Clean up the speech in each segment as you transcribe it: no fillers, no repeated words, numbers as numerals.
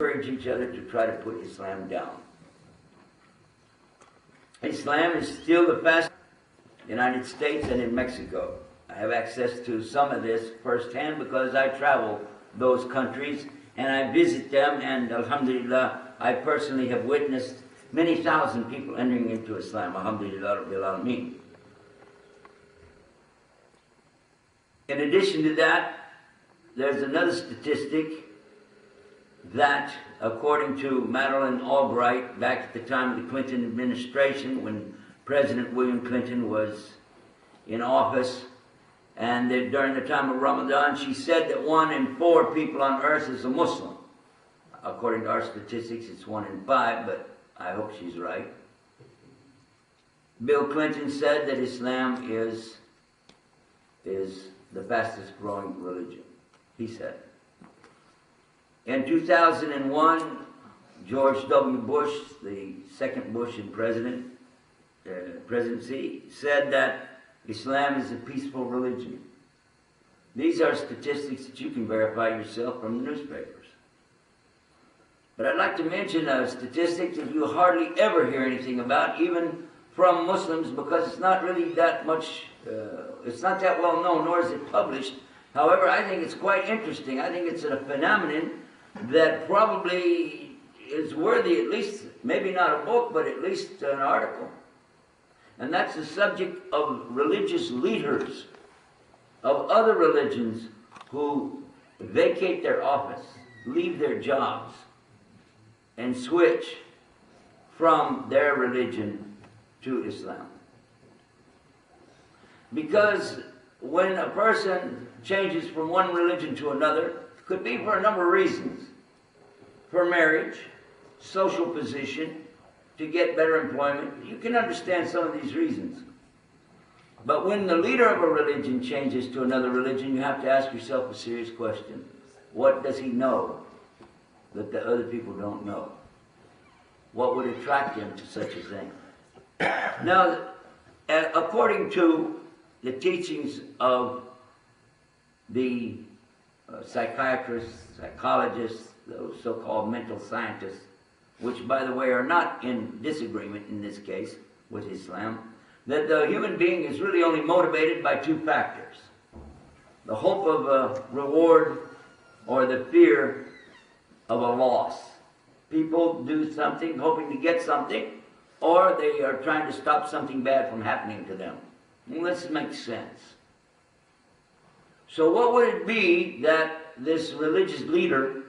encourage each other to try to put Islam down. Islam is still the fastest in the United States and in Mexico. I have access to some of this firsthand because I travel those countries and I visit them, and alhamdulillah, I personally have witnessed many thousand people entering into Islam. Alhamdulillah Rabbil Alameen. In addition to that, there's another statistic that, according to Madeleine Albright, back at the time of the Clinton administration, when President William Clinton was in office, and during the time of Ramadan, she said that 1 in 4 people on earth is a Muslim. According to our statistics, it's 1 in 5, but I hope she's right. Bill Clinton said that Islam is the fastest growing religion, he said. In 2001, George W. Bush, the second Bush in presidency, said that Islam is a peaceful religion. These are statistics that you can verify yourself from the newspapers. But I'd like to mention a statistic that you hardly ever hear anything about, even from Muslims, because it's not really that much, it's not that well known, nor is it published. However, I think it's quite interesting. I think it's a phenomenon that probably is worthy, at least, maybe not a book, but at least an article. And that's the subject of religious leaders of other religions who vacate their office, leave their jobs, and switch from their religion to Islam. Because when a person changes from one religion to another, it could be for a number of reasons. For marriage, social position, to get better employment. You can understand some of these reasons. But when the leader of a religion changes to another religion, you have to ask yourself a serious question. What does he know that the other people don't know? What would attract him to such a thing? Now, according to the teachings of the psychiatrists, psychologists, those so-called mental scientists, which, by the way, are not in disagreement in this case with Islam, that the human being is really only motivated by 2 factors. The hope of a reward or the fear of a loss. People do something hoping to get something, or they are trying to stop something bad from happening to them. Well, this makes sense. So what would it be that this religious leader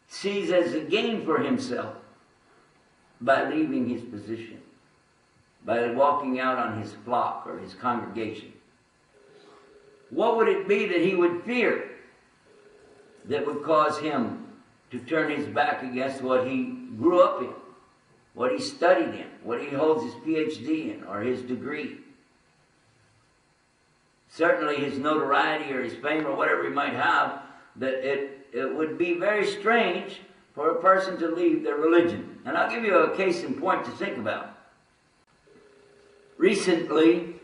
sees as a gain for himself by leaving his position, by walking out on his flock or his congregation? What would it be that he would fear that would cause him to turn his back against what he grew up in, what he studied in, what he holds his PhD in, or his degree? Certainly his notoriety or his fame or whatever he might have, that it would be very strange for a person to leave their religion. And I'll give you a case in point to think about. Recently,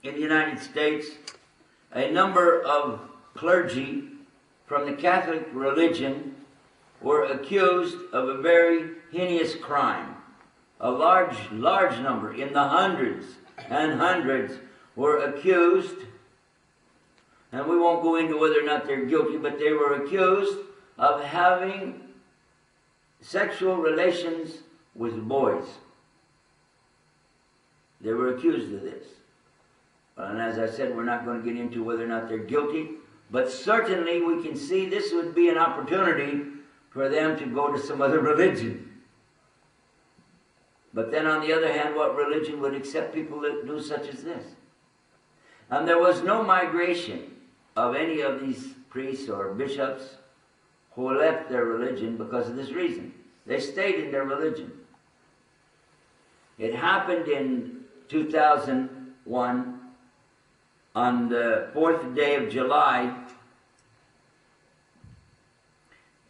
in the United States, a number of clergy from the Catholic religion were accused of a very heinous crime. A large number, in the hundreds and hundreds, were accused, and we won't go into whether or not they're guilty, but they were accused of having sexual relations with boys. They were accused of this. And as I said, we're not going to get into whether or not they're guilty, but certainly we can see this would be an opportunity for them to go to some other religion. But then on the other hand, what religion would accept people that do such as this? And there was no migration of any of these priests or bishops who left their religion because of this reason. They stayed in their religion. It happened in 2001, on the 4th day of July,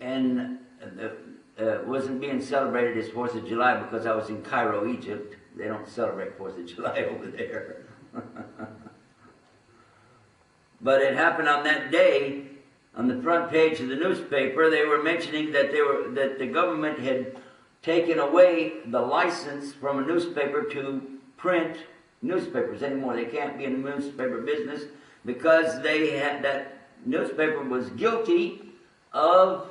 and it wasn't being celebrated as 4th of July because I was in Cairo, Egypt. They don't celebrate 4th of July over there. But it happened on that day on the front page of the newspaper, they were mentioning that the government had taken away the license from a newspaper to print newspapers anymore. They can't be in the newspaper business because that newspaper was guilty of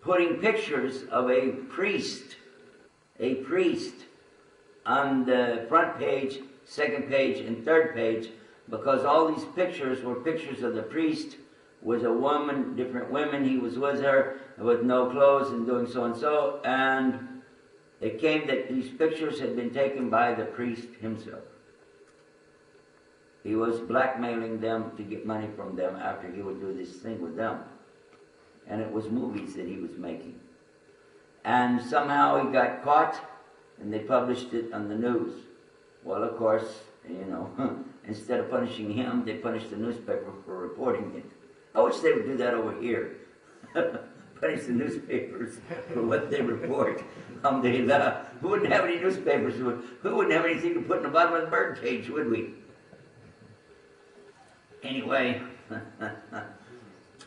putting pictures of a priest on the front page, second page, and third page, because all these pictures were pictures of the priest with a woman, different women. He was with her with no clothes and doing so and so, and it came that these pictures had been taken by the priest himself. He was blackmailing them to get money from them after he would do this thing with them. And it was movies that he was making. And somehow he got caught, and they published it on the news. Well, of course, you know, instead of punishing him, they punished the newspaper for reporting it. I wish they would do that over here. Punish the newspapers for what they report. Alhamdulillah. Who wouldn't have any newspapers? Who wouldn't have anything to put in the bottom of the bird cage, would we? Anyway,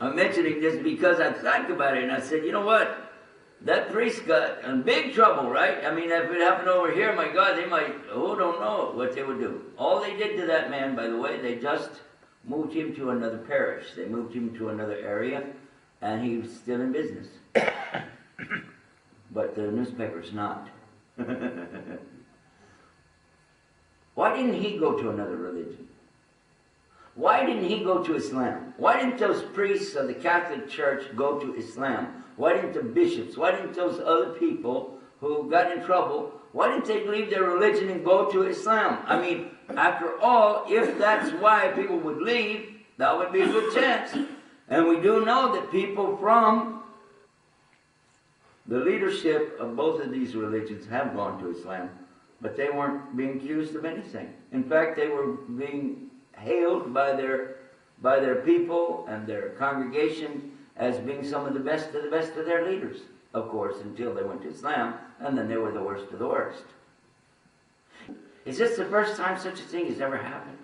I'm mentioning this because I thought about it, and I said, you know what? That priest got in big trouble, right? I mean, if it happened over here, my God, they might, who don't know what they would do. All they did to that man, by the way, they just moved him to another parish. They moved him to another area, and he was still in business. But the newspaper's not. Why didn't he go to another religion? Why didn't he go to Islam? Why didn't those priests of the Catholic Church go to Islam? Why didn't the bishops, why didn't those other people who got in trouble, why didn't they leave their religion and go to Islam? I mean, after all, if that's why people would leave, that would be a good chance. And we do know that people from the leadership of both of these religions have gone to Islam, but they weren't being accused of anything. In fact, they were being hailed by their people and their congregation as being some of the best of their leaders, of course, until they went to Islam, and then they were the worst of the worst. Is this the first time such a thing has ever happened?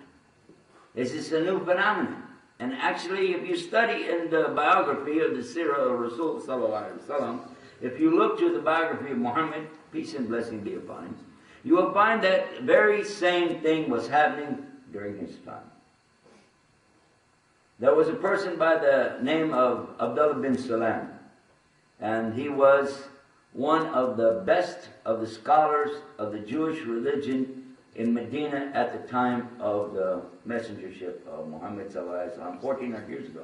Is this a new phenomenon? And actually, if you study in the biography of the Sirah of Rasul Sallallahu Alaihi Wasallam, if you look to the biography of Muhammad, peace and blessing be upon him, you will find that very same thing was happening during his time. There was a person by the name of Abdullah bin Salam, and he was one of the best of the scholars of the Jewish religion in Medina at the time of the messengership of Muhammad sallallahu alaihi wasallam, 1400 years ago.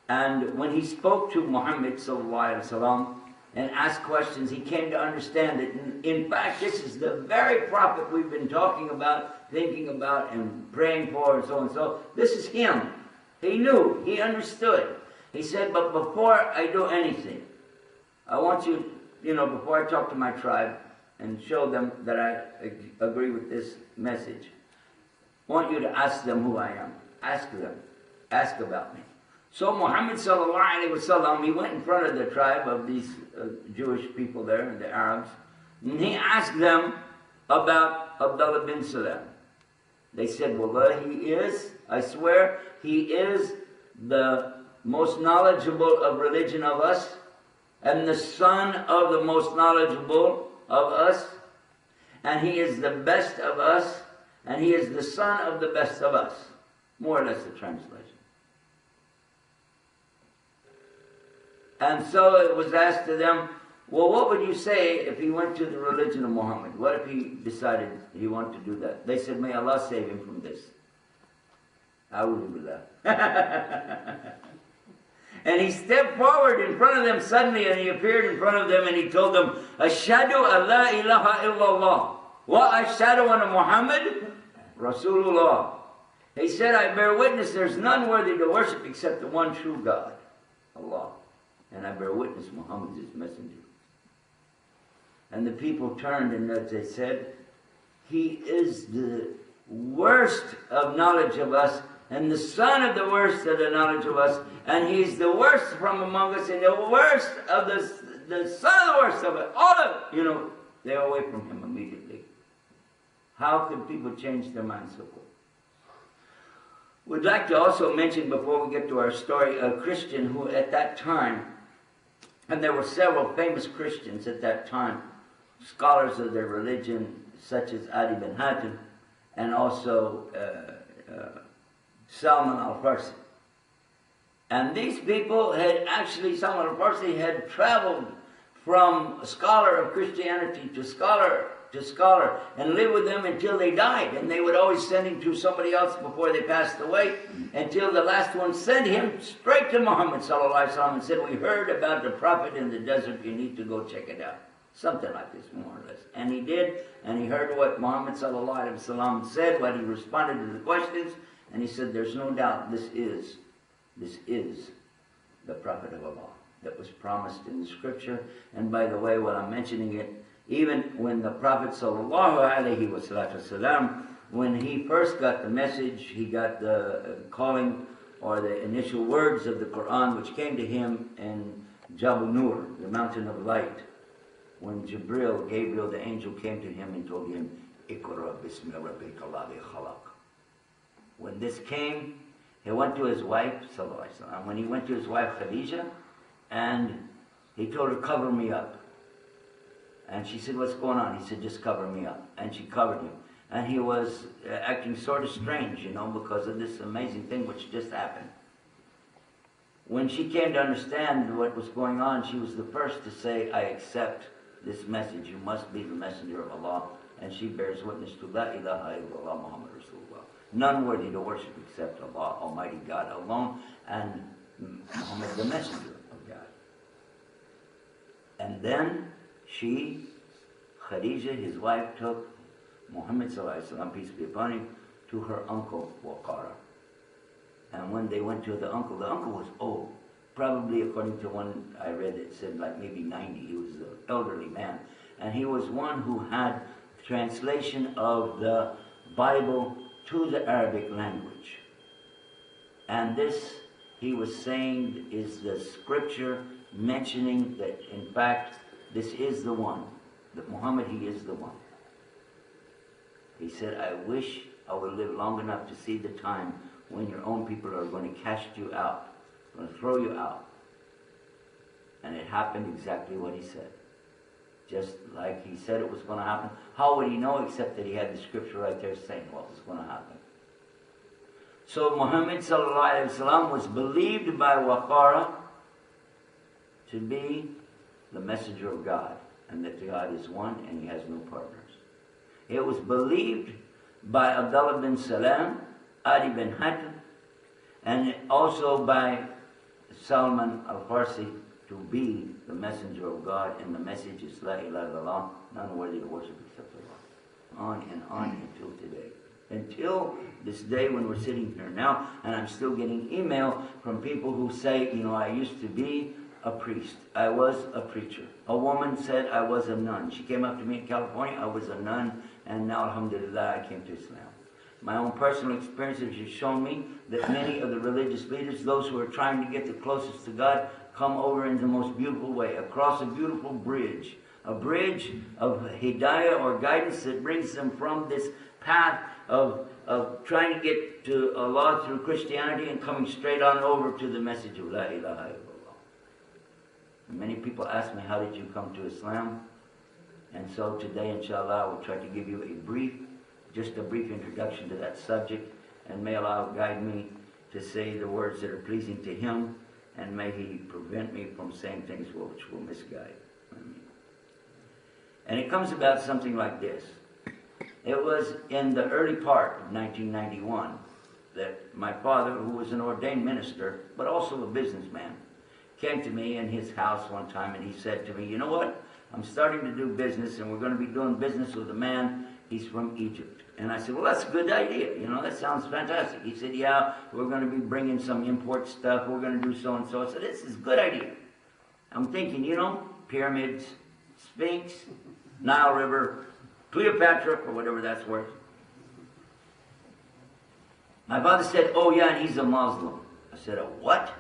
And when he spoke to Muhammad sallallahu alaihi wasallam and asked questions, he came to understand that, in fact, this is the very prophet we've been talking about, thinking about, and praying for, and so and so. This is him. He knew. He understood. He said, but before I do anything, I want you, before I talk to my tribe and show them that I agree with this message, I want you to ask them who I am. Ask them. Ask about me. So Muhammad sallallahu alaihi wasallam, he went in front of the tribe of these Jewish people there, the Arabs, and he asked them about Abdullah bin Salam. They said, Wallah, he is, I swear, he is the most knowledgeable of religion of us, and the son of the most knowledgeable of us, and he is the best of us, and he is the son of the best of us. More or less the translation. And so it was asked to them, well, what would you say if he went to the religion of Muhammad? What if he decided he wanted to do that? They said, may Allah save him from this. A'udhu billah. And he stepped forward in front of them suddenly, and he appeared in front of them, and he told them, Ashhadu an la ilaha illallah, wa ashhadu anna Muhammad Rasulullah. He said, I bear witness there's none worthy to worship except the one true God, Allah. And I bear witness Muhammad is his messenger. And the people turned and they said, he is the worst of knowledge of us, and the son of the worst of the knowledge of us, and he's the worst from among us, and the worst of the son of the worst of it. All of it, they're away from him immediately. How could people change their minds so quick? We'd like to also mention, before we get to our story, a Christian who at that time, and there were several famous Christians at that time, scholars of their religion, such as Adi bin Hatim, and also Salman al-Farsi. And these people had actually, Salman al-Farsi had traveled from a scholar of Christianity to scholar, and lived with them until they died. And they would always send him to somebody else before they passed away, until the last one sent him straight to Muhammad sallallahu alaihi wasallam and said, we heard about the prophet in the desert, you need to go check it out. Something like this, more or less. And he did, and he heard what Muhammad sallallahu alaihi wasallam said, what he responded to the questions, and he said, there's no doubt this is the prophet of Allah that was promised in the scripture. And by the way, while I'm mentioning it, even when the Prophet sallallahu alaihi wasallam, when he first got the message, he got the calling or the initial words of the Quran, which came to him in Jabal Nur, the mountain of light, when Gabriel, the angel, came to him and told him, Iqra bismi rabbika alladhi khalaq. When this came, he went to his wife, sallallahu alaihi wasallam. When he went to his wife Khadija, and he told her, cover me up. And she said, what's going on? He said, just cover me up. And she covered him. And he was acting sort of strange, you know, because of this amazing thing which just happened. When she came to understand what was going on, she was the first to say, I accept this message. You must be the messenger of Allah. And she bears witness to La ilaha illallah Muhammad Rasulullah. None worthy to worship except Allah, Almighty God alone, and Muhammad, the messenger of God. And then she, Khadija, his wife, took Muhammad sallallahu alaihi wasallam, peace be upon him, to her uncle Waqara. And when they went to the uncle was old. Probably, according to one I read, it said like maybe 90. He was an elderly man. And he was one who had translation of the Bible to the Arabic language. And this, he was saying, is the scripture mentioning that, in fact, this is the one. That Muhammad, he is the one. He said, I wish I would live long enough to see the time when your own people are going to cast you out, going to throw you out. And it happened exactly what he said. Just like he said it was going to happen. How would he know except that he had the scripture right there saying what was going to happen? So Muhammad sallallahu alaihi wasallam was believed by Waqara to be the messenger of God, and that God is one and he has no partners. It was believed by Abdullah bin Salam, Adi bin Hatim, and also by Salman al-Farsi to be the messenger of God, and the message is La ilaha illallah, none worthy to worship except Allah. On and on until today. Until this day when we're sitting here now, and I'm still getting email from people who say, you know, I used to be a priest. I was a preacher. A woman said I was a nun. She came up to me in California, I was a nun, and now, alhamdulillah, I came to Islam. My own personal experiences have shown me that many of the religious leaders, those who are trying to get the closest to God, come over in the most beautiful way, across a beautiful bridge. A bridge of hidayah or guidance that brings them from this path of trying to get to Allah through Christianity and coming straight on over to the message of La ilaha illallah. Many people ask me, how did you come to Islam? And so today, inshallah, I will try to give you just a brief introduction to that subject, and may Allah guide me to say the words that are pleasing to Him, and may He prevent me from saying things which will misguide. And it comes about something like this. It was in the early part of 1991 that my father, who was an ordained minister, but also a businessman, came to me in his house one time, and he said to me, you know what? I'm starting to do business, and we're going to be doing business with a man. He's from Egypt. And I said, well, that's a good idea. You know, that sounds fantastic. He said, yeah, we're going to be bringing some import stuff. We're going to do so and so. I said, this is a good idea. I'm thinking, you know, pyramids, Sphinx, Nile River, Cleopatra, or whatever that's worth. My father said, oh, yeah, and he's a Muslim. I said, a what?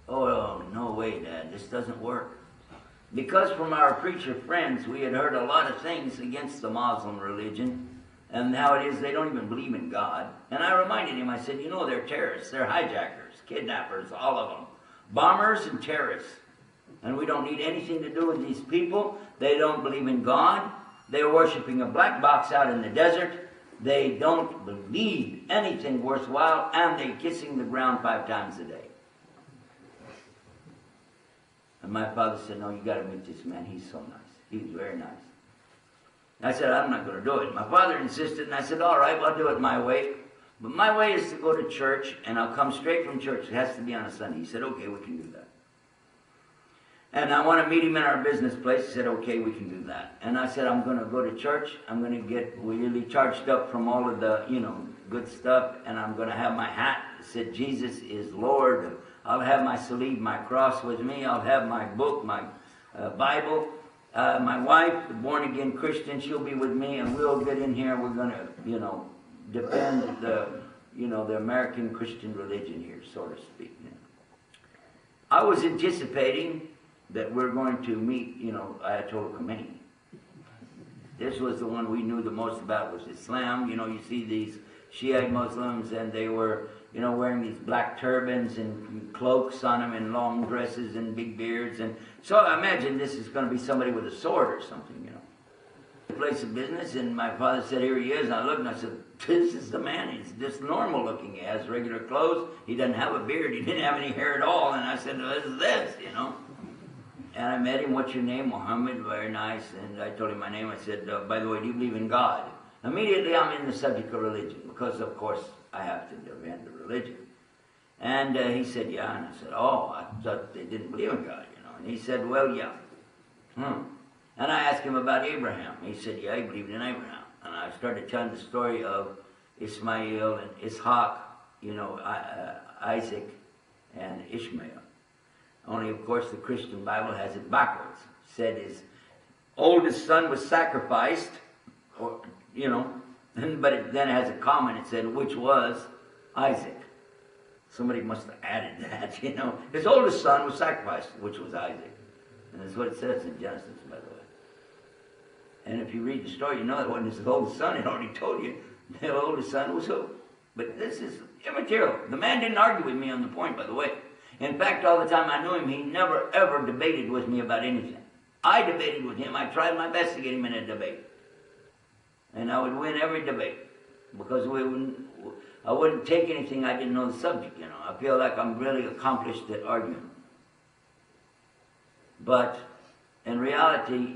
Oh, no way, Dad. This doesn't work. Because from our preacher friends, we had heard a lot of things against the Muslim religion, and how it is they don't even believe in God. And I reminded him, I said, you know, they're terrorists, they're hijackers, kidnappers, all of them, bombers and terrorists. And we don't need anything to do with these people. They don't believe in God. They're worshiping a black box out in the desert. They don't believe anything worthwhile, and they're kissing the ground 5 times a day. And my father said, no, you got to meet this man. He's so nice. He's very nice. I said, I'm not going to do it. My father insisted, and I said, all right, well, I'll do it my way. But my way is to go to church, and I'll come straight from church. It has to be on a Sunday. He said, okay, we can do that. And I want to meet him in our business place. He said, okay, we can do that. And I said, I'm going to go to church. I'm going to get really charged up from all of the, good stuff. And I'm going to have my hat that said, Jesus is Lord. I'll have my salib, my cross with me. I'll have my book, my Bible. My wife, the born-again Christian, she'll be with me. And we'll get in here. We're going to, defend the American Christian religion here, so to speak. I was anticipating that we're going to meet, Ayatollah Khomeini. This was the one we knew the most about, was Islam. You see these Shiite Muslims, and they were, wearing these black turbans and cloaks on them and long dresses and big beards. And so I imagine this is going to be somebody with a sword or something, Place of business, and my father said, here he is. And I looked and I said, this is the man. He's just normal looking. He has regular clothes. He doesn't have a beard. He didn't have any hair at all. And I said, this is this, And I met him. What's your name? Muhammad. Very nice. And I told him my name. I said, by the way, do you believe in God? Immediately I'm in the subject of religion, because of course I have to defend the religion. And he said, yeah. And I said, oh, I thought they didn't believe in God, And he said, well, yeah. And I asked him about Abraham. He said, yeah, he believed in Abraham. And I started telling the story of Ismail and Ishaq, Isaac and Ishmael. Only, of course, the Christian Bible has it backwards. It said his oldest son was sacrificed, or, but it then has a comment. It said, which was Isaac. Somebody must have added that, His oldest son was sacrificed, which was Isaac. And that's what it says in Genesis, by the way. And if you read the story, that wasn't his oldest son. It already told you the oldest son was who. But this is immaterial. The man didn't argue with me on the point, by the way. In fact, all the time I knew him, he never, ever debated with me about anything. I debated with him. I tried my best to get him in a debate. And I would win every debate. Because I wouldn't take anything I didn't know the subject, I feel like I'm really accomplished at arguing. But in reality,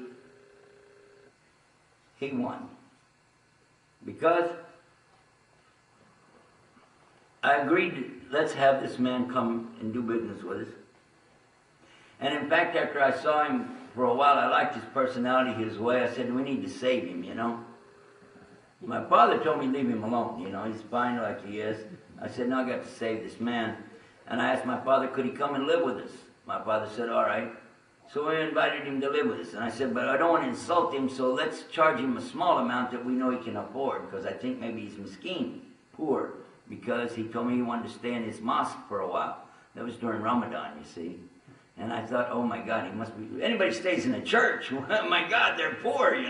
he won. Because I agreed, let's have this man come and do business with us. And in fact, after I saw him for a while, I liked his personality, his way. I said, we need to save him, My father told me leave him alone, he's fine like he is. I said, no, I got to save this man. And I asked my father, could he come and live with us? My father said, all right. So we invited him to live with us. And I said, but I don't want to insult him, so let's charge him a small amount that we know he can afford, because I think maybe he's miskeen, poor, because he told me he wanted to stay in his mosque for a while. That was during Ramadan, you see. And I thought, oh my God, he must be, anybody stays in a church, oh my God, they're poor, And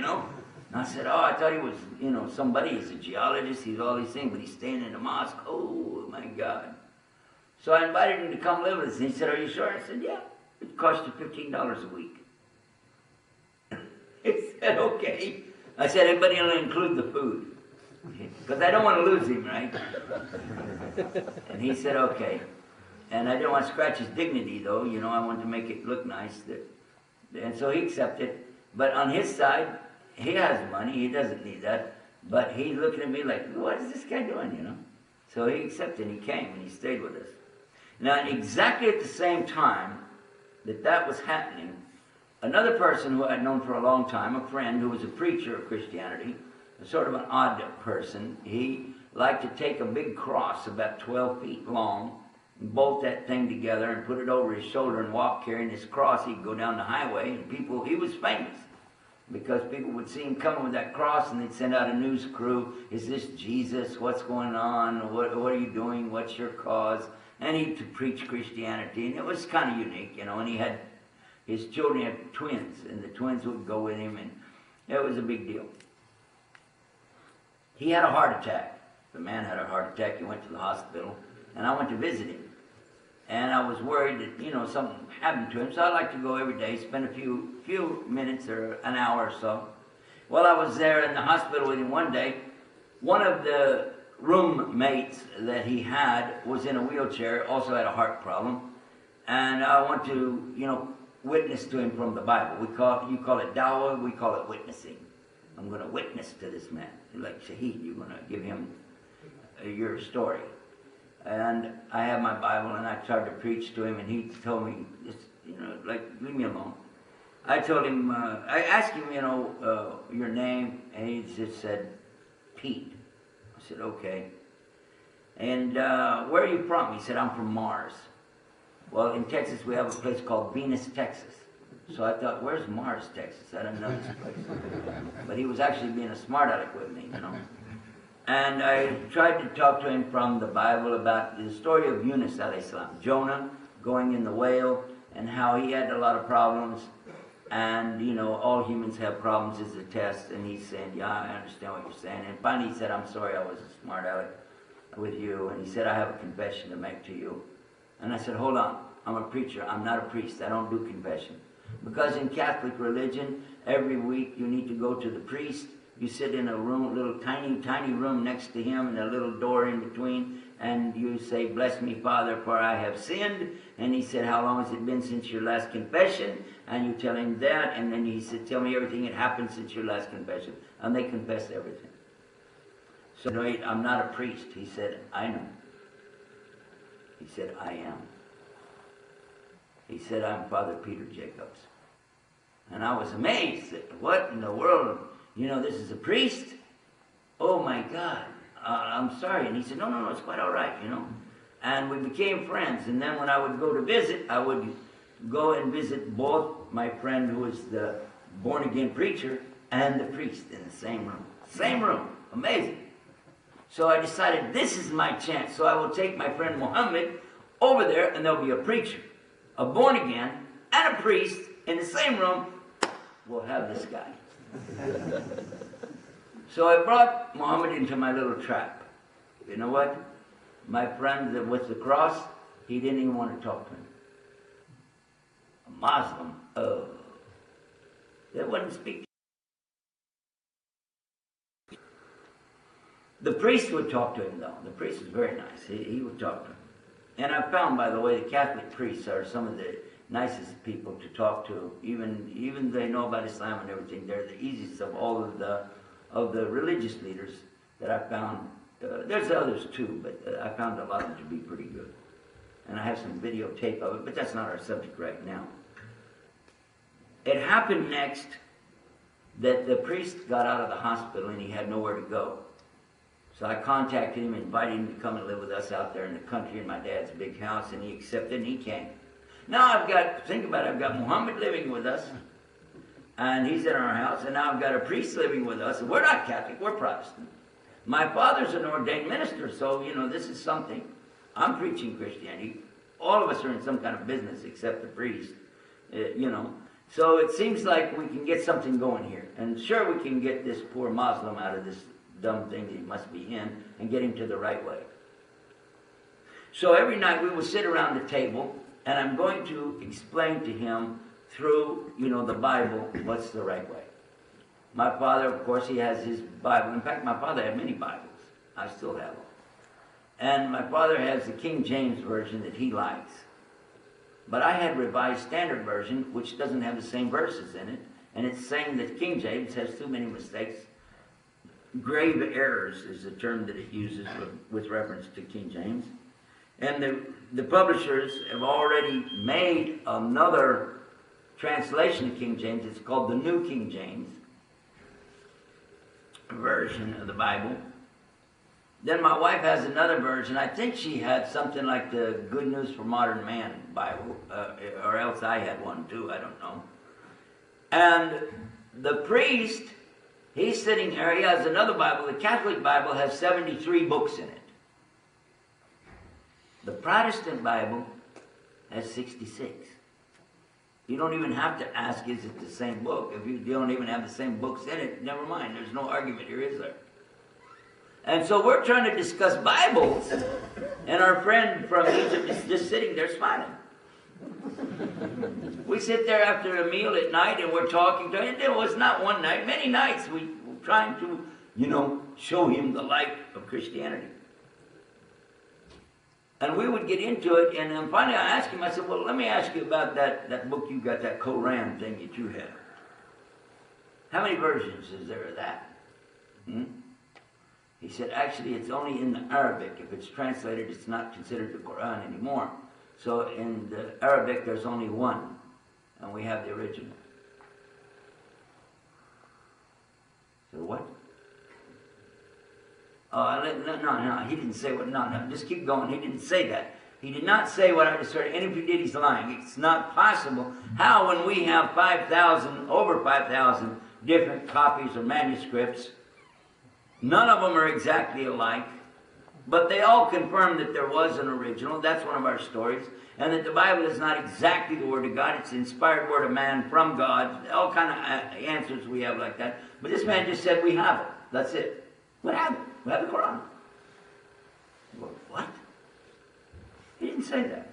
I said, oh, I thought he was, somebody, he's a geologist, he's all these things, but he's staying in a mosque, oh my God. So I invited him to come live with us, and he said, are you sure? I said, yeah. It cost you $15 a week. He said, okay. I said, but he'll include the food. Because I don't want to lose him, right? And he said, okay. And I didn't want to scratch his dignity, though. I wanted to make it look nice. And so he accepted. But on his side, he has money. He doesn't need that. But he's looking at me like, what is this guy doing, So he accepted, and he came, and he stayed with us. Now, exactly at the same time that was happening, another person who I'd known for a long time, a friend who was a preacher of Christianity, a sort of an odd person, he liked to take a big cross about 12 feet long and bolt that thing together and put it over his shoulder and walk carrying this cross. He'd go down the highway, and he was famous because people would see him coming with that cross, and they'd send out a news crew. Is this Jesus? What's going on? What are you doing? What's your cause? And he'd preach Christianity, and it was kind of unique, and he had, his children had twins, and the twins would go with him, and it was a big deal. he had a heart attack. The man had a heart attack. He went to the hospital, and I went to visit him. And I was worried that, you know, something happened to him, so I like to go every day, spend a few minutes or an hour or so. Well, I was there in the hospital with him one day. One of the roommates that he had was in a wheelchair, also had a heart problem. And I want to, you know, witness to him from the Bible. You call it dawah, we call it witnessing. I'm going to witness to this man. Like Shaheed, you're going to give him your story. And I have my Bible, and I tried to preach to him, and he told me, just, you know, like, leave me alone. I told him, I asked him, you know, your name, and he just said, Pete. I said, okay. And where are you from? He said, I'm from Mars. Well, in Texas, we have a place called Venus, Texas. So I thought, where's Mars, Texas? I didn't know this place. But he was actually being a smart aleck with me, you know. And I tried to talk to him from the Bible about the story of Yunus alayhi salam, Jonah going in the whale, and how he had a lot of problems. And, you know, all humans have problems is a test. And he's saying, yeah, I understand what you're saying. And finally he said, I'm sorry I was a smart aleck with you. And he said, I have a confession to make to you. And I said, hold on, I'm a preacher, I'm not a priest, I don't do confession. Because in Catholic religion, every week you need to go to the priest, you sit in a room, little tiny room next to him and a little door in between, and you say, bless me, Father, for I have sinned. And he said, how long has it been since your last confession? And you tell him that, and then he said, tell me everything that happened since your last confession. And they confess everything. So, no, I'm not a priest. He said, I know. He said, I am. He said, I'm Father Peter Jacobs. And I was amazed. What in the world? You know, this is a priest? Oh my God. I'm sorry. And he said, no, it's quite all right, you know. And we became friends. And then when I would go to visit, I would go and visit both my friend who was the born-again preacher and the priest in the same room. Same room. Amazing. So I decided this is my chance. So I will take my friend Muhammad over there, and there'll be a preacher, a born-again, and a priest in the same room. We'll have this guy. So I brought Muhammad into my little trap. You know what? My friend with the cross, he didn't even want to talk to him. A Muslim, oh, they wouldn't speak. The priest would talk to him, though. The priest was very nice. He would talk to him. And I found, by the way, the Catholic priests are some of the nicest people to talk to. Even they know about Islam and everything. They're the easiest of all of the religious leaders that I found. There's others too, but I found a lot of them to be pretty good. And I have some videotape of it, but that's not our subject right now. It happened next that the priest got out of the hospital and he had nowhere to go. So I contacted him, invited him to come and live with us out there in the country in my dad's big house, and he accepted and he came. Now think about it, I've got Muhammad living with us, and he's in our house, and now I've got a priest living with us, and we're not Catholic, we're Protestant. My father's an ordained minister, so, you know, this is something. I'm preaching Christianity. All of us are in some kind of business except the priest, you know. So it seems like we can get something going here. And sure, we can get this poor Muslim out of this dumb thing that he must be in and get him to the right way. So every night we will sit around the table, and I'm going to explain to him through, you know, the Bible, what's the right way. My father, of course, he has his Bible. In fact, my father had many Bibles. I still have them. And my father has the King James Version that he likes. But I had Revised Standard Version, which doesn't have the same verses in it. And it's saying that King James has too many mistakes. Grave errors is the term that it uses with reference to King James. And the publishers have already made another translation of King James. It's called the New King James Version of the Bible. Then my wife has another version. I think she had something like the Good News for Modern Man Bible, or else I had one too, I don't know. And the priest, he's sitting there, he has another Bible. The Catholic Bible has 73 books in it. The Protestant Bible has 66. You don't even have to ask, is it the same book? If you don't even have the same books in it, never mind. There's no argument here, is there? And so we're trying to discuss Bibles, and our friend from Egypt is just sitting there smiling. We sit there after a meal at night and we're talking to him. It was not one night, many nights we were trying to, show him the light of Christianity. And we would get into it, and then finally I asked him, I said, well, let me ask you about that book you got, that Quran thing that you have. How many versions is there of that? He said, actually, it's only in the Arabic. If it's translated, it's not considered the Quran anymore. So in the Arabic, there's only one, and we have the original. So what? Oh, no, he didn't say what, no, just keep going. He didn't say that. He did not say what I just heard, and if he did, he's lying. It's not possible. How, when we have over 5,000 different copies or manuscripts, none of them are exactly alike, but they all confirm that there was an original. That's one of our stories. And that the Bible is not exactly the Word of God. It's the inspired Word of man from God. All kind of answers we have like that. But this man just said, we have it. That's it. We have it. We have the Quran. Well, what? He didn't say that.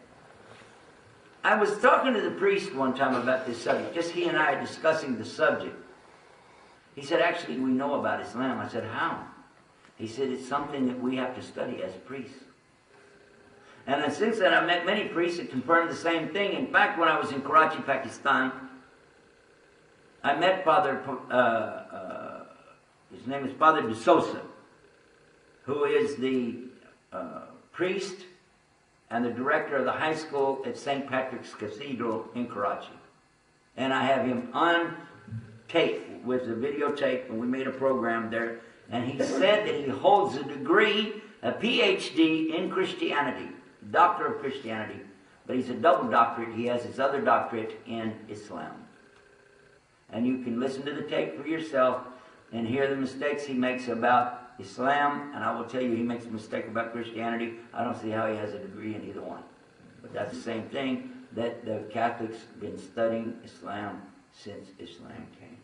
I was talking to the priest one time about this subject. Just he and I are discussing the subject. He said, actually, we know about Islam. I said, how? He said, it's something that we have to study as priests. And then since then, I've met many priests that confirmed the same thing. In fact, when I was in Karachi, Pakistan, I met Father, his name is Father D'Souza, who is the priest and the director of the high school at St. Patrick's Cathedral in Karachi. And I have him on tape with the videotape, and we made a program there. And he said that he holds a degree, a PhD in Christianity, Doctor of Christianity, but he's a double doctorate. He has his other doctorate in Islam. And you can listen to the tape for yourself and hear the mistakes he makes about Islam, and I will tell you he makes a mistake about Christianity. I don't see how he has a degree in either one. But that's the same thing, that the Catholics have been studying Islam since Islam came.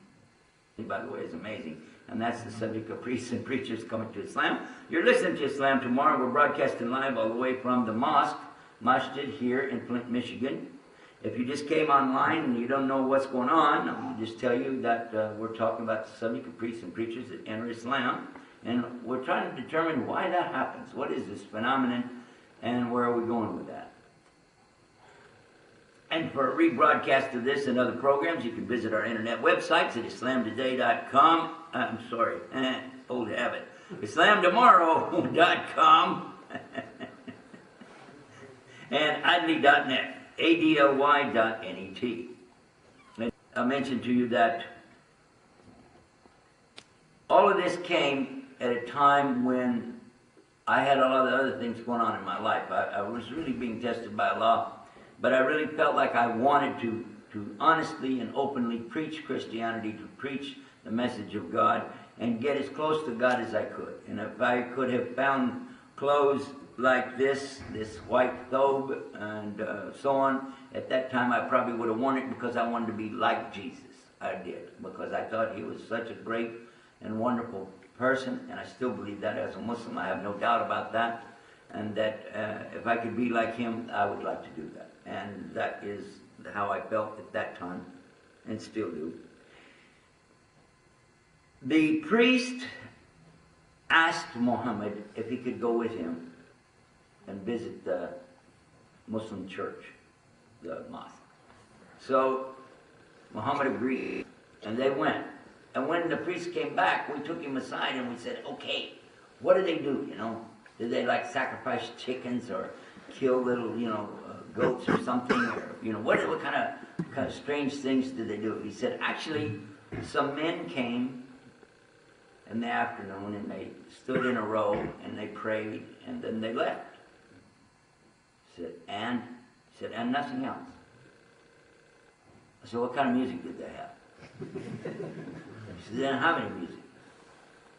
By the way, it's amazing. And that's the subject of priests and preachers coming to Islam. You're listening to Islam Tomorrow. We're broadcasting live all the way from the masjid here in Flint, Michigan. If you just came online and you don't know what's going on, I'll just tell you that we're talking about the subject of priests and preachers that enter Islam. And we're trying to determine why that happens. What is this phenomenon, and where are we going with that? And for a rebroadcast of this and other programs, you can visit our internet websites at islamtoday.com. I'm sorry, old habit. islamtomorrow.com and adly.net, adly.net. I mentioned to you that all of this came at a time when I had a lot of other things going on in my life. I was really being tested by Allah. But I really felt like I wanted to honestly and openly preach Christianity, to preach the message of God, and get as close to God as I could. And if I could have found clothes like this white thobe, and so on, at that time I probably would have worn it because I wanted to be like Jesus. I did, because I thought he was such a great and wonderful person, and I still believe that as a Muslim. I have no doubt about that. And that if I could be like him, I would like to do that. And that is how I felt at that time, and still do. The priest asked Muhammad if he could go with him and visit the Muslim church, the mosque. So Muhammad agreed, and they went. And when the priest came back, we took him aside and we said, okay, what do they do, Did they like sacrifice chickens or kill little, goats or something? Or, what kind of strange things did they do? He said, actually, some men came in the afternoon and they stood in a row and they prayed and then they left. He said, and nothing else. I said, what kind of music did they have? He said, they didn't have any music.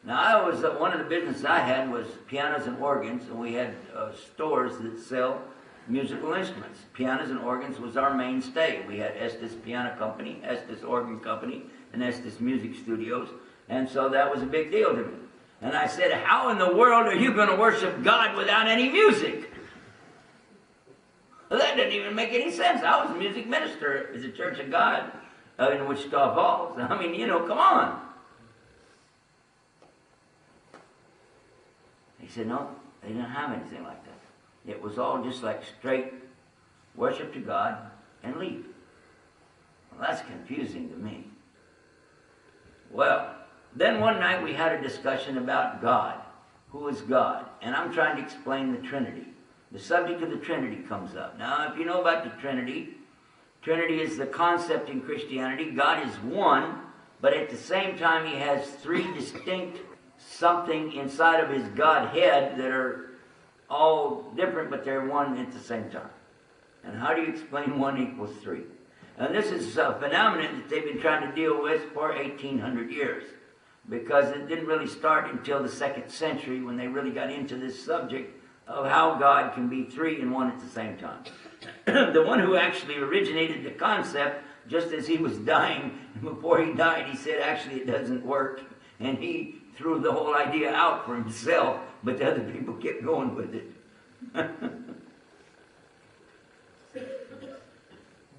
Now, one of the businesses I had was pianos and organs, and we had stores that sell musical instruments. Pianos and organs was our mainstay. We had Estes Piano Company, Estes Organ Company, and Estes Music Studios, and so that was a big deal to me. And I said, how in the world are you going to worship God without any music? Well, that didn't even make any sense. I was a music minister at the Church of God in Wichita Falls. I mean, you know, come on. He said, no, they didn't have anything like that. It was all just like straight worship to God and leave. Well, that's confusing to me. Well, then one night we had a discussion about God. Who is God? And I'm trying to explain the Trinity. The subject of the Trinity comes up. Now, if you know about the Trinity, Trinity is the concept in Christianity. God is one, but at the same time he has three distinct something inside of his Godhead that are all different, but they're one at the same time. And how do you explain 1 equals 3? And this is a phenomenon that they've been trying to deal with for 1800 years. Because it didn't really start until the 2nd century when they really got into this subject of how God can be three and one at the same time. The one who actually originated the concept, just as he was dying, before he died, he said, actually, it doesn't work. And he threw the whole idea out for himself, but the other people kept going with it.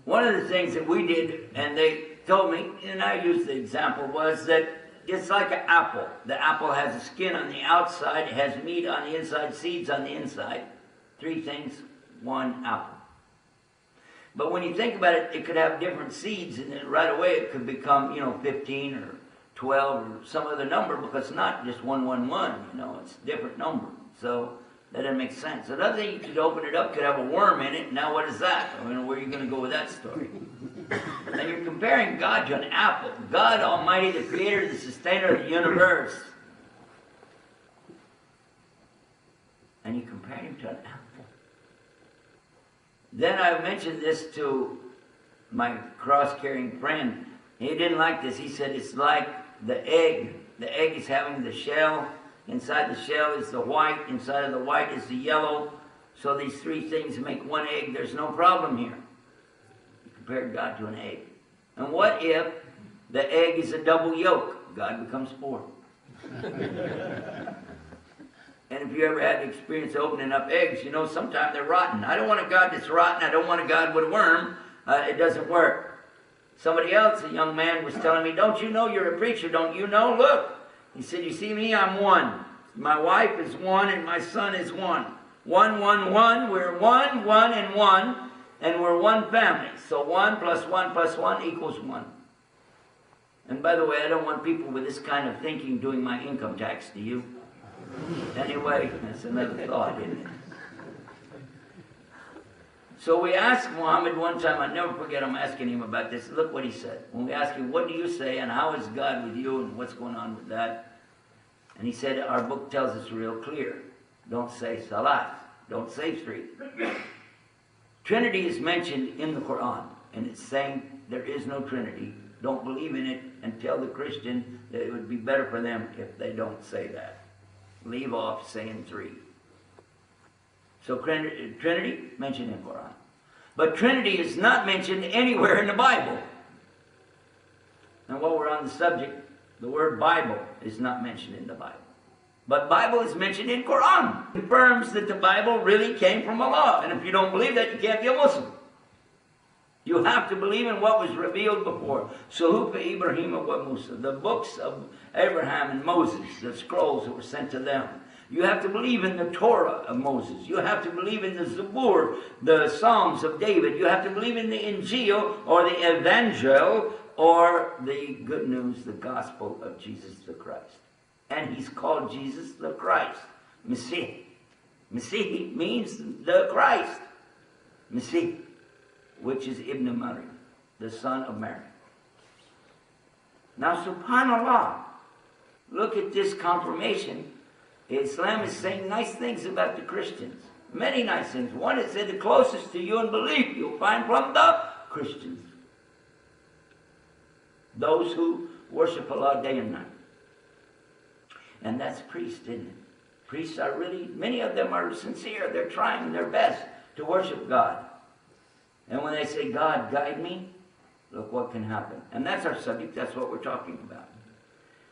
One of the things that we did, and they told me, and I used the example, was that it's like an apple. The apple has a skin on the outside, it has meat on the inside, seeds on the inside. 3 things, 1 apple. But when you think about it, it could have different seeds, and then right away it could become, 15 or 12 or some other number, because it's not just 111, it's a different number. So that doesn't make sense. Another thing, you could open it up, could have a worm in it. Now what is that? I mean, where are you going to go with that story? And you're comparing God to an apple. God Almighty, the creator, the sustainer of the universe. And you compare him to an apple. Then I mentioned this to my cross-carrying friend. He didn't like this. He said it's like the egg. The egg is having the shell. Inside the shell is the white. Inside of the white is the yellow. So these 3 things make 1 egg. There's no problem here. You compare God to an egg. And what if the egg is a double yolk? God becomes 4. And if you ever had the experience of opening up eggs, sometimes they're rotten. I don't want a God that's rotten. I don't want a God with a worm. It doesn't work. Somebody else, a young man, was telling me, don't you know you're a preacher? Don't you know? Look. He said, you see me? I'm 1. My wife is 1 and my son is 1. 1, 1, 1. We're 1, 1, and 1. And we're one family. So 1 plus 1 plus 1 equals 1. And by the way, I don't want people with this kind of thinking doing my income tax, do you? Anyway, that's another thought, isn't it? So we asked Muhammad one time, I never forget him asking him about this. Look what he said. When we asked him, what do you say and how is God with you and what's going on with that? And he said, our book tells us real clear. Don't say salat. Don't say 3. Trinity is mentioned in the Quran, and it's saying there is no Trinity. Don't believe in it, and tell the Christian that it would be better for them if they don't say that. Leave off saying 3. So Trinity mentioned in the Quran. But Trinity is not mentioned anywhere in the Bible. And while we're on the subject, the word Bible is not mentioned in the Bible. But Bible is mentioned in Quran. It confirms that the Bible really came from Allah. And if you don't believe that, you can't be a Muslim. You have to believe in what was revealed before. Suhuf Ibrahim wa Musa, the books of Abraham and Moses, the scrolls that were sent to them. You have to believe in the Torah of Moses. You have to believe in the Zabur, the Psalms of David. You have to believe in the Injil or the Evangel or the good news, the gospel of Jesus the Christ. And he's called Jesus the Christ. Messiah. Messiah means the Christ. Messiah, which is Ibn Maryam, the son of Mary. Now, subhanAllah, look at this confirmation. Islam is saying nice things about the Christians. Many nice things. One, it said the closest to you in belief you'll find from the Christians. Those who worship Allah day and night. And that's priests, isn't it? Priests are really, many of them are sincere. They're trying their best to worship God. And when they say, God, guide me, look what can happen. And that's our subject. That's what we're talking about.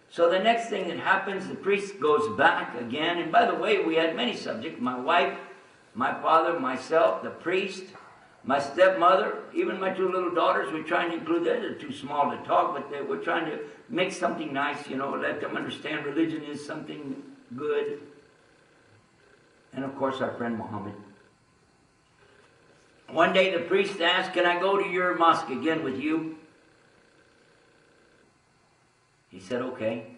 So the next thing that happens, the priest goes back again. And by the way, we had many subjects. My wife, my father, myself, the priest, my stepmother, even my two little daughters. We're trying to include them. They're too small to talk, but we're trying to make something nice, you know, let them understand religion is something good. And of course, our friend Muhammad. One day the priest asked, "Can I go to your mosque again with you?" He said, "Okay."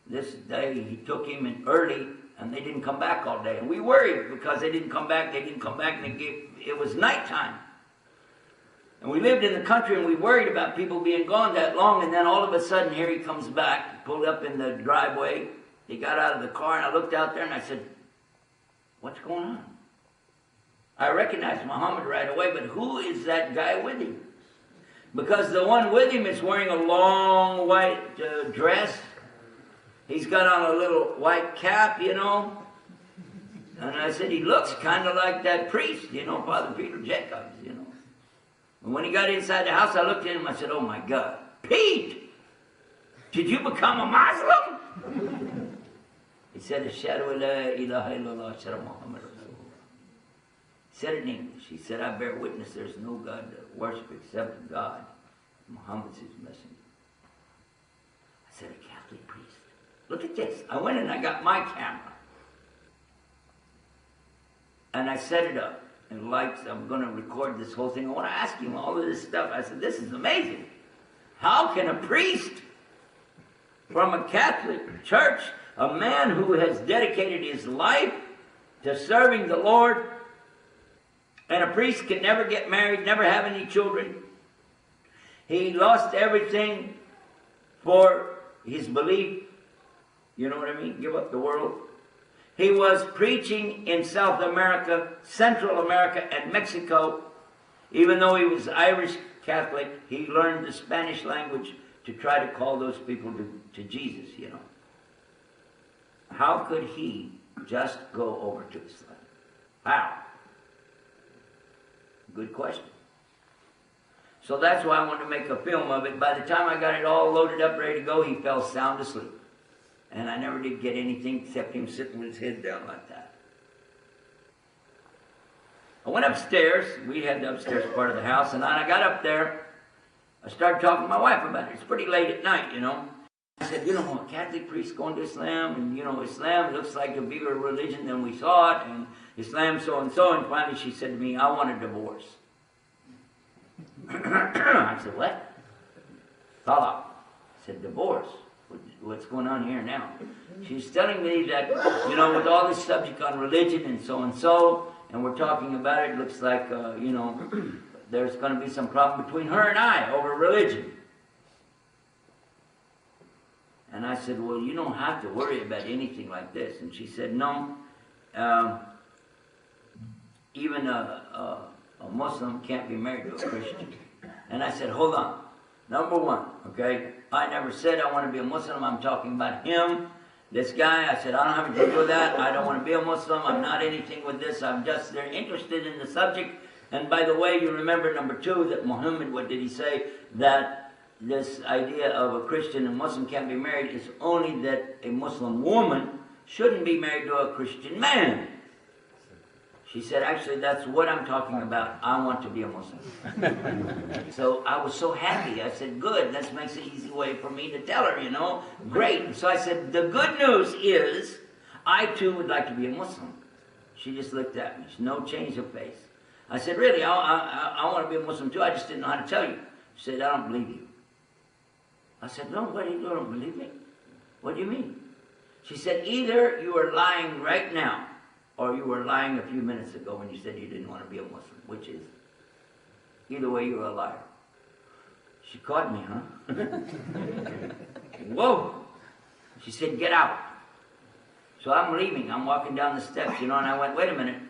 This day he took him in early, and they didn't come back all day. And we worried because they didn't come back, and it was nighttime. And we lived in the country, and we worried about people being gone that long, and then all of a sudden, here he comes back. He pulled up in the driveway. He got out of the car, and I looked out there, and I said, "What's going on?" I recognized Muhammad right away, but who is that guy with him? Because the one with him is wearing a long white dress. He's got on a little white cap, you know. And I said, he looks kind of like that priest, you know, Father Peter Jacobs, you know. And when he got inside the house, I looked at him, I said, "Oh my God, Pete, did you become a Muslim?" He said, "Ashhadu an la ilaha illallah, ashhadu Muhammad Rasulullah." He said it in English. He said, "I bear witness there's no God to worship except God. Muhammad's his messenger." I said, "A Catholic priest. Look at this." I went and I got my camera. And I set it up. And lights, I'm going to record this whole thing. I want to ask him all of this stuff. I said, "This is amazing. How can a priest from a Catholic church, a man who has dedicated his life to serving the Lord, and a priest can never get married, never have any children. He lost everything for his belief. You know what I mean? Give up the world. He was preaching in South America, Central America, and Mexico. Even though he was Irish Catholic, he learned the Spanish language to try to call those people to Jesus, you know. How could he just go over to Islam? How? Good question. So that's why I wanted to make a film of it. By the time I got it all loaded up, ready to go, he fell sound asleep. And I never did get anything except him sitting with his head down like that. I went upstairs. We had the upstairs part of the house. And then I got up there. I started talking to my wife about it. It's pretty late at night, you know. I said, "You know, a Catholic priest going to Islam. And, you know, Islam looks like a bigger religion than we saw it. And Islam so-and-so." And finally she said to me, "I want a divorce." I said, "What?" "Talaq." I said, "Divorce. What's going on here now?" She's telling me that, you know, with all this subject on religion and so, and we're talking about it, looks like, you know, there's going to be some problem between her and I over religion. And I said, "Well, you don't have to worry about anything like this." And she said, "No, even a Muslim can't be married to a Christian." And I said, "Hold on. Number one, okay, I never said I want to be a Muslim. I'm talking about him, this guy." I said, "I don't have anything to do with that. I don't want to be a Muslim. I'm not anything with this. I'm just they're interested in the subject." And by the way, you remember number two, that Muhammad, what did he say? That this idea of a Christian and Muslim can't be married is only that a Muslim woman shouldn't be married to a Christian man. She said, "Actually, that's what I'm talking about. I want to be a Muslim." So I was so happy. I said, "Good, that makes an easy way for me to tell her, you know. Great." So I said, "The good news is, I too would like to be a Muslim." She just looked at me. No change of face. I said, "Really, I want to be a Muslim too. I just didn't know how to tell you." She said, "I don't believe you." I said, "No, what do you don't believe me? What do you mean?" She said, "Either you are lying right now, or you were lying a few minutes ago when you said you didn't want to be a Muslim. Which is? Either way, you're a liar." She caught me, huh? Whoa! She said, "Get out." So I'm leaving. I'm walking down the steps, you know, and I went, "Wait a minute.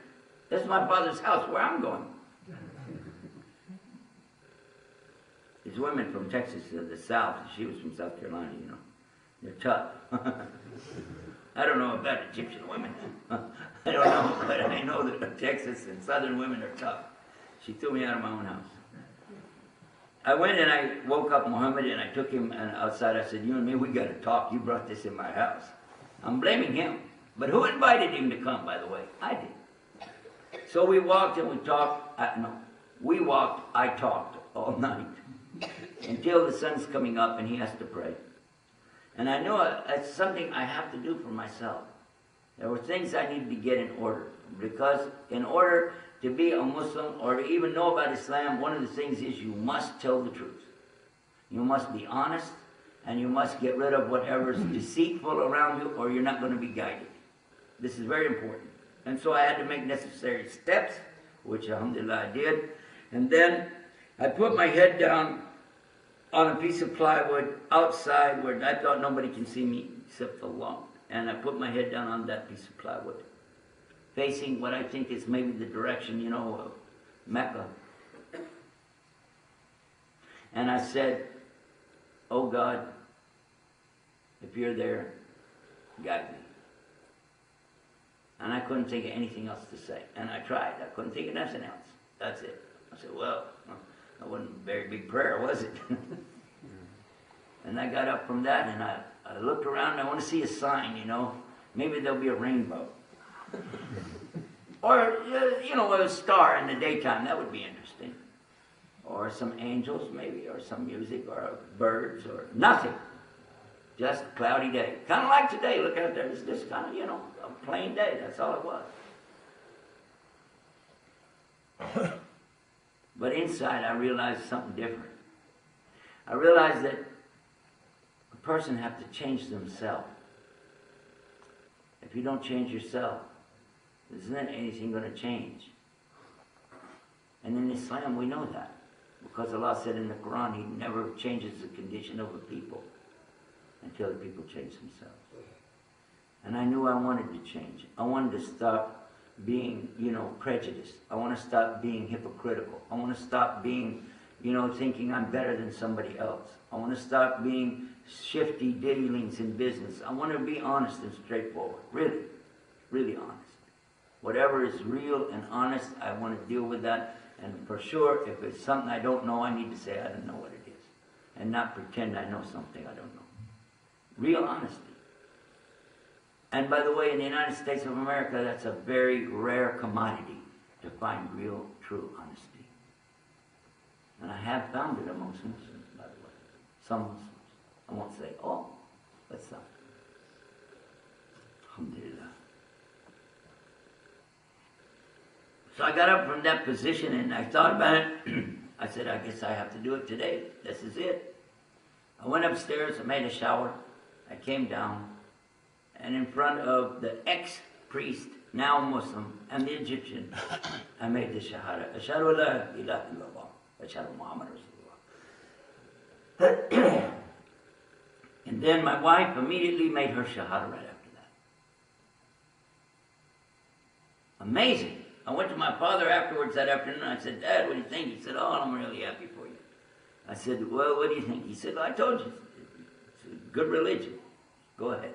This is my father's house. Where I'm going?" These women from Texas, the South. She was from South Carolina, you know. They're tough. I don't know about Egyptian women. I don't know, but I know that Texas and Southern women are tough. She threw me out of my own house. I went and I woke up Muhammad and I took him outside. I said, you and me, we got to talk. You brought this in my house. I'm blaming him. But who invited him to come, by the way? I did. So we walked and we talked. We walked, I talked all night until the sun's coming up and he has to pray. And I knew it's something I have to do for myself. There were things I needed to get in order. Because in order to be a Muslim or to even know about Islam, one of the things is you must tell the truth. You must be honest, and you must get rid of whatever's deceitful around you, or you're not going to be guided. This is very important. And so I had to make necessary steps, which alhamdulillah I did. And then I put my head down on a piece of plywood outside where I thought nobody can see me except Allah. And I put my head down on that piece of plywood, facing what I think is maybe the direction, you know, of Mecca. And I said, oh God, if you're there, guide me. And I couldn't think of anything else to say. And I tried. I couldn't think of nothing else. That's it. I said, well, that wasn't a very big prayer, was it? And I got up from that and I looked around and I want to see a sign, you know. Maybe there'll be a rainbow. Or, you know, a star in the daytime. That would be interesting. Or some angels, maybe, or some music, or birds, or nothing. Just a cloudy day. Kind of like today. Look out there. It's just kind of, you know, a plain day. That's all it was. But inside, I realized something different. I realized that a person has to change themselves. If you don't change yourself, isn't anything going to change? And in Islam, we know that. Because Allah said in the Quran, He never changes the condition of a people until the people change themselves. And I knew I wanted to change. I wanted to stop being, you know, prejudiced. I want to stop being hypocritical. I want to stop being, you know, thinking I'm better than somebody else. I want to stop being shifty diddlings in business. I want to be honest and straightforward. Really, really honest. Whatever is real and honest, I want to deal with that. And for sure, if it's something I don't know, I need to say I don't know what it is. And not pretend I know something I don't know. Real honesty. And by the way, in the United States of America, that's a very rare commodity to find real, true honesty. And I have found it amongst Muslims, by the way. Some Muslims. I won't say all, but some. Alhamdulillah. So I got up from that position and I thought about it. I said, I guess I have to do it today. This is it. I went upstairs, I made a shower. I came down, and in front of the ex-priest, now Muslim, and the Egyptian, I made the Shahada. Ashhadu la ilaha illallah. Ashhadu Muhammad Rasulullah. And then my wife immediately made her Shahada right after that. Amazing. I went to my father afterwards that afternoon. I said, Dad, what do you think? He said, oh, I'm really happy for you. I said, well, what do you think? He said, well, I told you. It's a good religion. Go ahead.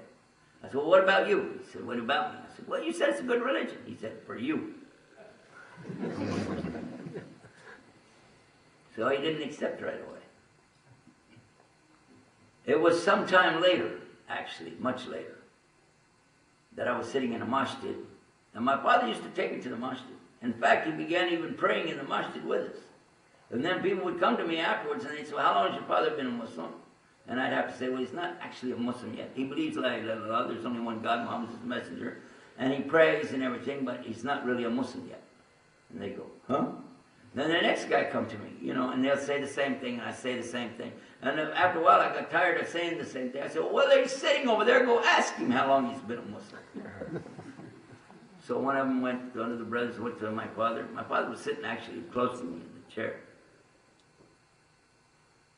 I said, well, what about you? He said, what about me? I said, well, you said it's a good religion. He said, for you. So he didn't accept right away. It was some time later, actually, much later, that I was sitting in a masjid. And my father used to take me to the masjid. In fact, he began even praying in the masjid with us. And then people would come to me afterwards and they'd say, well, how long has your father been a Muslim? And I'd have to say, well, he's not actually a Muslim yet. He believes la ilaha illallah, there's only one God, Muhammad is his messenger. And he prays and everything, but he's not really a Muslim yet. And they go, huh? Then the next guy come to me, you know, and they'll say the same thing, and I say the same thing. And after a while, I got tired of saying the same thing. I said, well, they're sitting over there, go ask him how long he's been a Muslim. So one of them went, one of the brothers went to my father. My father was sitting actually close to me in the chair.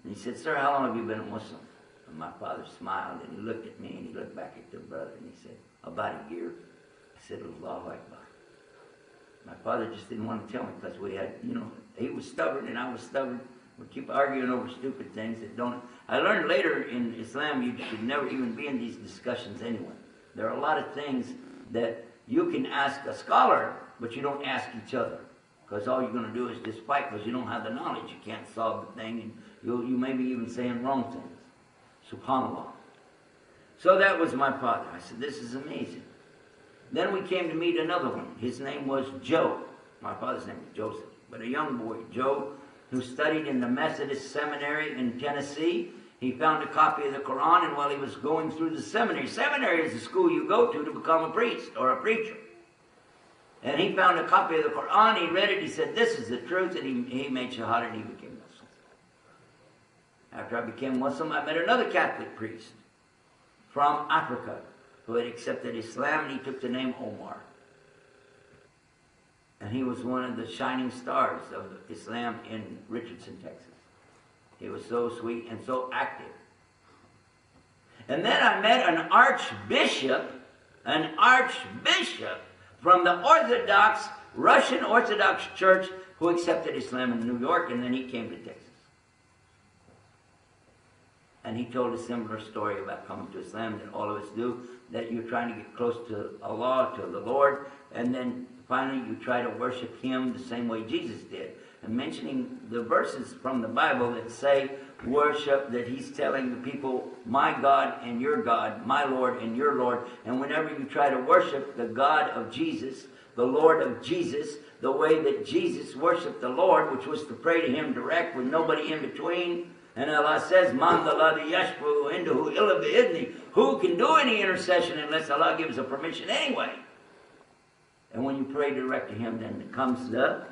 And he said, sir, how long have you been a Muslim? And my father smiled, and he looked at me, and he looked back at the brother, and he said, about a year. I said, Allahu Akbar. My father just didn't want to tell me because we had, you know, he was stubborn and I was stubborn. We keep arguing over stupid things that don't. I learned later in Islam you should never even be in these discussions anyway. There are a lot of things that you can ask a scholar, but you don't ask each other. Because all you're going to do is just fight because you don't have the knowledge. You can't solve the thing, and you may be even saying wrong things. SubhanAllah. So that was my father. I said, this is amazing. Then we came to meet another one. His name was Joe. My father's name was Joseph. But a young boy, Joe, who studied in the Methodist Seminary in Tennessee. He found a copy of the Quran, and while he was going through the seminary is the school you go to become a priest or a preacher. And he found a copy of the Quran, he read it, he said, this is the truth, and he made Shahada and he became Muslim. After I became Muslim, I met another Catholic priest from Africa who had accepted Islam, and he took the name Omar. And he was one of the shining stars of Islam in Richardson, Texas. He was so sweet and so active. And then I met an archbishop from the Orthodox, Russian Orthodox Church who accepted Islam in New York, and then he came to Texas. And he told a similar story about coming to Islam that all of us do, that you're trying to get close to Allah, to the Lord, and then finally you try to worship Him the same way Jesus did. And mentioning the verses from the Bible that say worship, that he's telling the people, my God and your God, my Lord and your Lord. And whenever you try to worship the God of Jesus, the Lord of Jesus, the way that Jesus worshiped the Lord, which was to pray to Him direct with nobody in between. And Allah says, Man dalladhi yashfa'u indahu illa bi'idhni. Who can do any intercession unless Allah gives a permission anyway? And when you pray direct to Him, then comes the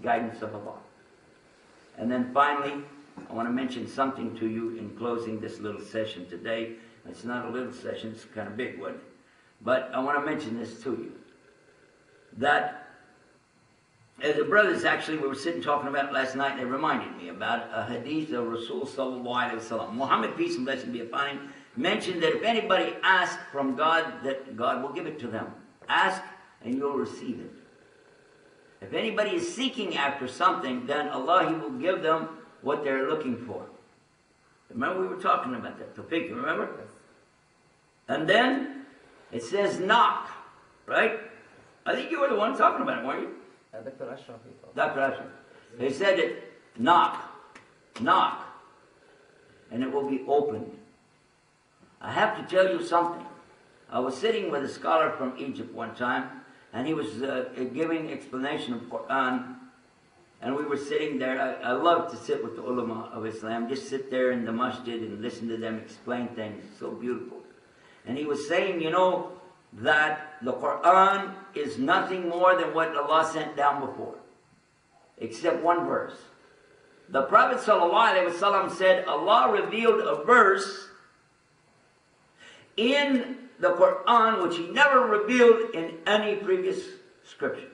guidance of Allah. And then finally, I want to mention something to you in closing this little session today. It's not a little session, it's a kind of big one. But I want to mention this to you. That, as the brothers actually, we were sitting talking about it last night, they reminded me about a hadith of Rasul sallallahu alayhi wa sallam. Muhammad, peace and blessing be upon him, mentioned that if anybody asks from God, that God will give it to them. Ask and you'll receive it. If anybody is seeking after something, then Allah, He will give them what they're looking for. Remember we were talking about that, Tawfiq, remember? And then it says knock, right? I think you were the one talking about it, weren't you? Dr. Ashraf. Dr. Ashraf. They said it, knock, knock, and it will be opened. I have to tell you something. I was sitting with a scholar from Egypt one time, and he was giving explanation of Quran, and we were sitting there. I love to sit with the ulama of Islam, just sit there in the masjid and listen to them explain things. It's so beautiful. And he was saying, you know, that the Quran is nothing more than what Allah sent down before, except one verse. The Prophet ﷺ said Allah revealed a verse in the Quran which He never revealed in any previous scripture.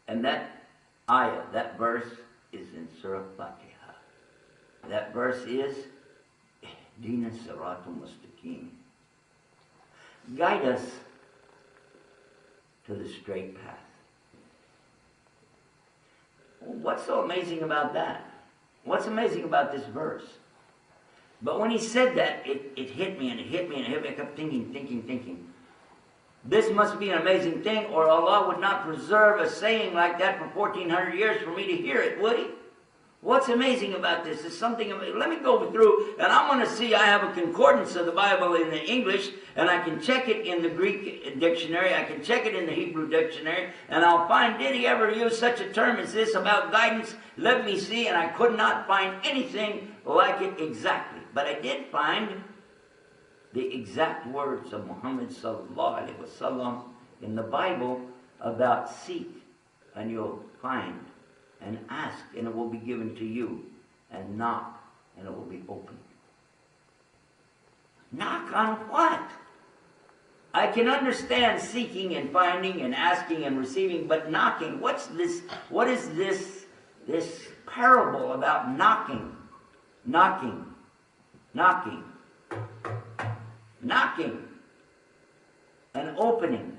And that ayah, that verse, is in Surah Fatiha. That verse is Ihdina Siratul Mustaqim. Guide us to the straight path. What's so amazing about that? What's amazing about this verse? But when he said that, it hit me and it hit me and it hit me. I kept thinking. This must be an amazing thing, or Allah would not preserve a saying like that for 1400 years for me to hear it, would He? What's amazing about this is something, let me go through, and I'm going to see, I have a concordance of the Bible in the English, and I can check it in the Greek dictionary, I can check it in the Hebrew dictionary, and I'll find, did he ever use such a term as this about guidance? Let me see, and I could not find anything like it exactly. But I did find the exact words of Muhammad sallallahu alaihi wasallam in the Bible about seek, and you'll find. And ask, and it will be given to you. And knock, and it will be opened. Knock on what? I can understand seeking and finding and asking and receiving, but knocking, what's this? What is this parable about knocking? Knocking. And opening.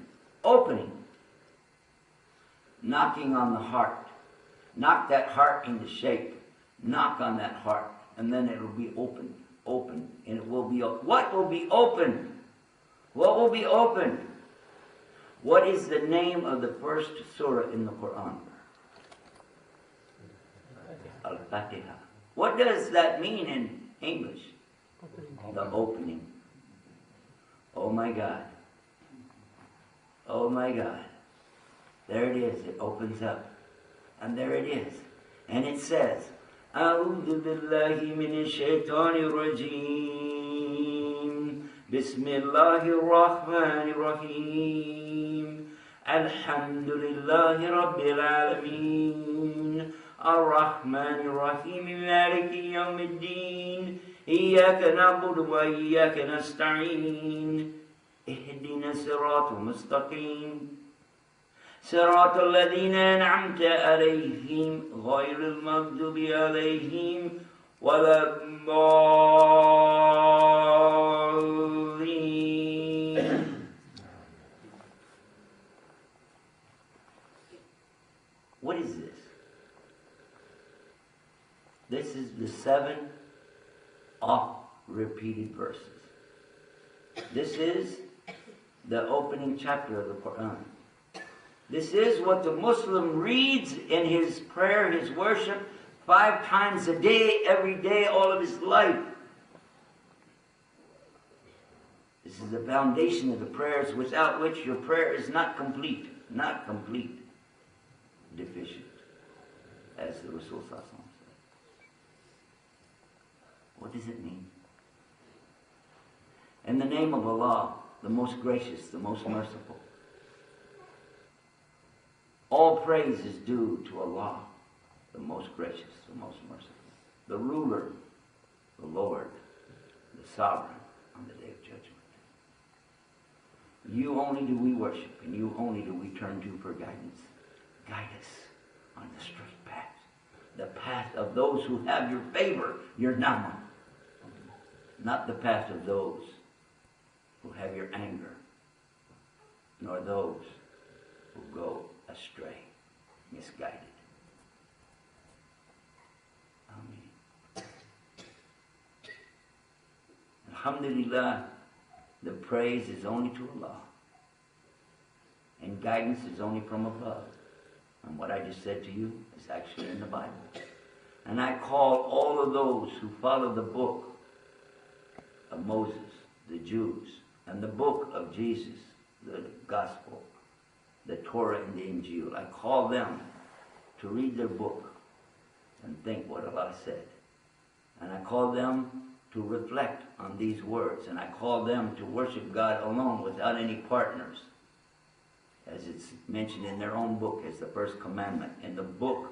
Knocking on the heart. Knock that heart into shape. Knock on that heart. And then it will be open. And it will be open. What will be open? What will be open? What is the name of the first surah in the Quran? Al-Fatiha. What does that mean in English? The opening. Oh my God. Oh my God. There it is. It opens up. And there it is. And it says, أعوذ بالله من الشيطان الرجيم بسم الله الرحمن الرحيم الحمد لله رب العالمين الرحمن الرحيم مالك يوم الدين إياك نعبد وإياك نستعين اهدنا الصراط المستقيم صراط الذين أنعمت عليهم غير المغضوب عليهم ولا الضالين. What is this? This is the 7 oft-repeated verses. This is the opening chapter of the Quran. This is what the Muslim reads in his prayer, his worship, 5 times a day, every day, all of his life. This is the foundation of the prayers, without which your prayer is not complete. Not complete. Deficient. As the Rasul said. What does it mean? In the name of Allah, the most gracious, the most merciful. All praise is due to Allah, the most gracious, the most merciful, the ruler, the Lord, the sovereign on the day of judgment. You only do we worship, and you only do we turn to for guidance. Guide us on the straight path, the path of those who have your favor, your nama, not the path of those who have your anger, nor those who go astray, misguided. Amen. Alhamdulillah, the praise is only to Allah, and guidance is only from above. And what I just said to you is actually in the Bible. And I call all of those who follow the book of Moses, the Jews, and the book of Jesus, the gospel, the Torah and the Injil. I call them to read their book and think what Allah said. And I call them to reflect on these words. And I call them to worship God alone without any partners, as it's mentioned in their own book as the first commandment, in the book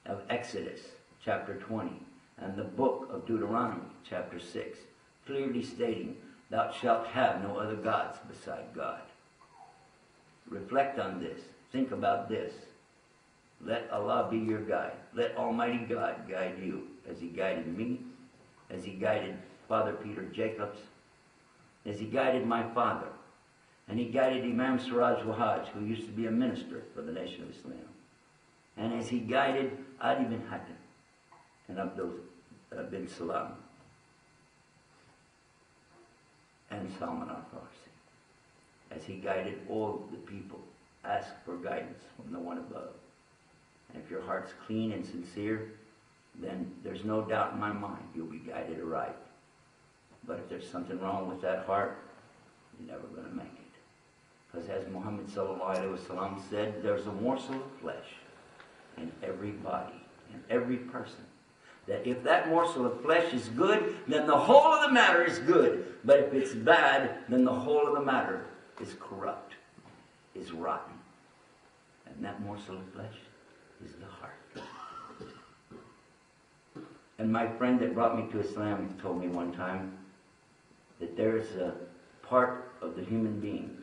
of Exodus, chapter 20, and the book of Deuteronomy, chapter 6, clearly stating, thou shalt have no other gods beside God. Reflect on this. Think about this. Let Allah be your guide. Let Almighty God guide you as He guided me, as He guided Father Peter Jacobs, as He guided my father, and He guided Imam Siraj Wahaj, who used to be a minister for the Nation of Islam, and as He guided Adi bin Hatim and Abdul bin Salam and Salman al-Farsi, as He guided all the people. Ask for guidance from the one above. And if your heart's clean and sincere, then there's no doubt in my mind you'll be guided aright. But if there's something wrong with that heart, you're never going to make it. Because as Muhammad ﷺ said, there's a morsel of flesh in every body, in every person. That if that morsel of flesh is good, then the whole of the matter is good. But if it's bad, then the whole of the matter is corrupt, is rotten. And that morsel of flesh is the heart. And my friend that brought me to Islam told me one time that there's a part of the human being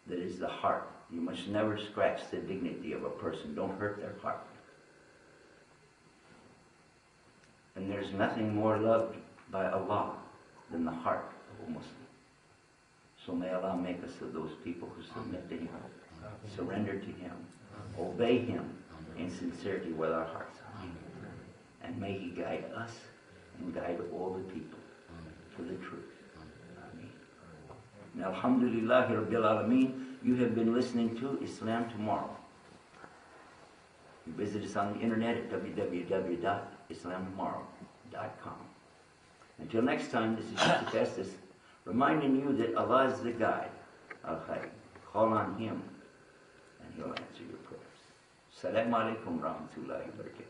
that is the heart. You must never scratch the dignity of a person. Don't hurt their heart. And there's nothing more loved by Allah than the heart of a Muslim. So may Allah make us of those people who submit to Him, surrender to Him, obey Him in sincerity with our hearts. And may He guide us and guide all the people to the truth. Ameen. And alhamdulillahi rabbil alameen, you have been listening to Islam Tomorrow. You visit us on the internet at www.islamtomorrow.com. Until next time, this is Yusuf Estes, reminding you that Allah is the guide. Al-Khayr. Call on Him and He'll answer your prayers. Assalamu alaikum wa rahmatullahi wa barakatuh.